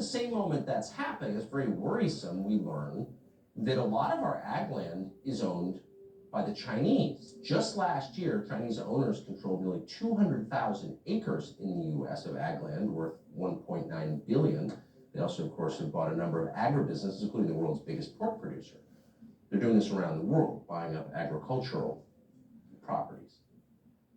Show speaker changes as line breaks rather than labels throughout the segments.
same moment that's happening, it's very worrisome, we learn that a lot of our ag land is owned by the Chinese. Just last year, Chinese owners controlled nearly 200,000 acres in the U.S. of ag land worth $1.9 billion. They also, of course, have bought a number of agribusinesses, including the world's biggest pork producer. They're doing this around the world, buying up agricultural properties.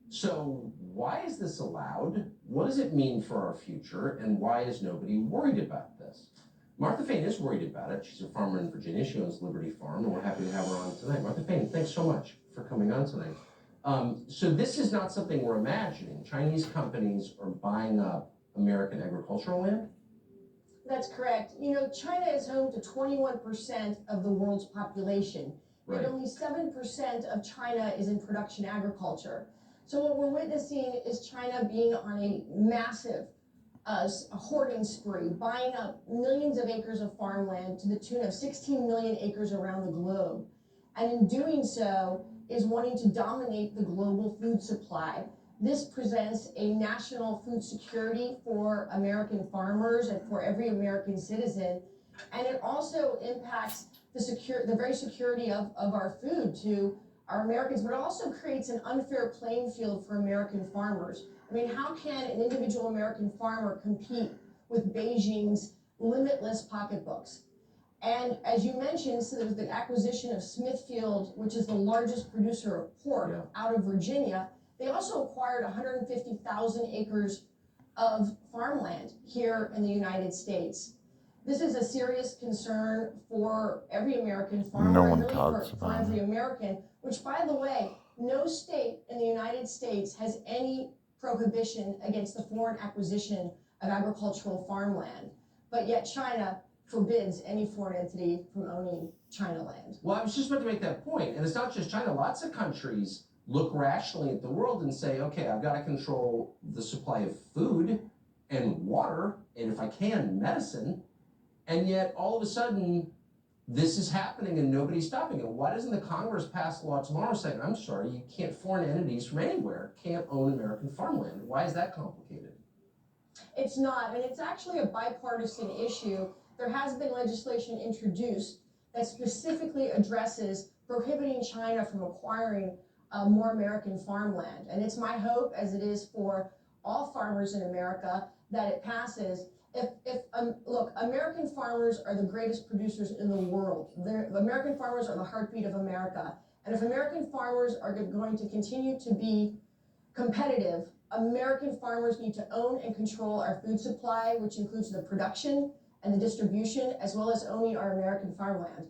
So why is this allowed? What does it mean for our future? And why is nobody worried about this? Martha Fain is worried about it. She's a farmer in Virginia. She owns Liberty Farm, and we're happy to have her on tonight. Martha Fain, thanks so much for coming on tonight. So this is not something we're imagining. Chinese companies are buying up American agricultural land?
That's correct. You know, China is home to 21% of the world's population,
Right.
and only 7% of China is in production agriculture. So what we're witnessing is China being on a massive a hoarding spree, buying up millions of acres of farmland to the tune of 16 million acres around the globe. And in doing so, is wanting to dominate the global food supply. This presents a national food security for American farmers and for every American citizen. And it also impacts the very security of our food to our Americans, but it also creates an unfair playing field for American farmers. I mean, how can an individual American farmer compete with Beijing's limitless pocketbooks? And as you mentioned, so there was the acquisition of Smithfield, which is the largest producer of pork out of Virginia. They also acquired 150,000 acres of farmland here in the United States. This is a serious concern for every American farmer,
no one
really
talks
for
about
every
it.
American, which, by the way, no state in the United States has any prohibition against the foreign acquisition of agricultural farmland. But yet China forbids any foreign entity from owning China land.
Well, I was just about to make that point, and it's not just China. Lots of countries look rationally at the world and say, okay, I've got to control the supply of food and water, and if I can, medicine, and yet all of a sudden, this is happening and nobody's stopping it. Why doesn't the Congress pass a law tomorrow saying, I'm sorry, you can't, foreign entities from anywhere can't own American farmland? Why is that complicated?
It's not, and it's actually a bipartisan issue. There has been legislation introduced that specifically addresses prohibiting China from acquiring more American farmland. And it's my hope, as it is for all farmers in America, that it passes. Look, American farmers are the greatest producers in the world. American farmers are the heartbeat of America. And if American farmers are going to continue to be competitive, American farmers need to own and control our food supply, which includes the production and the distribution, as well as owning our American farmland.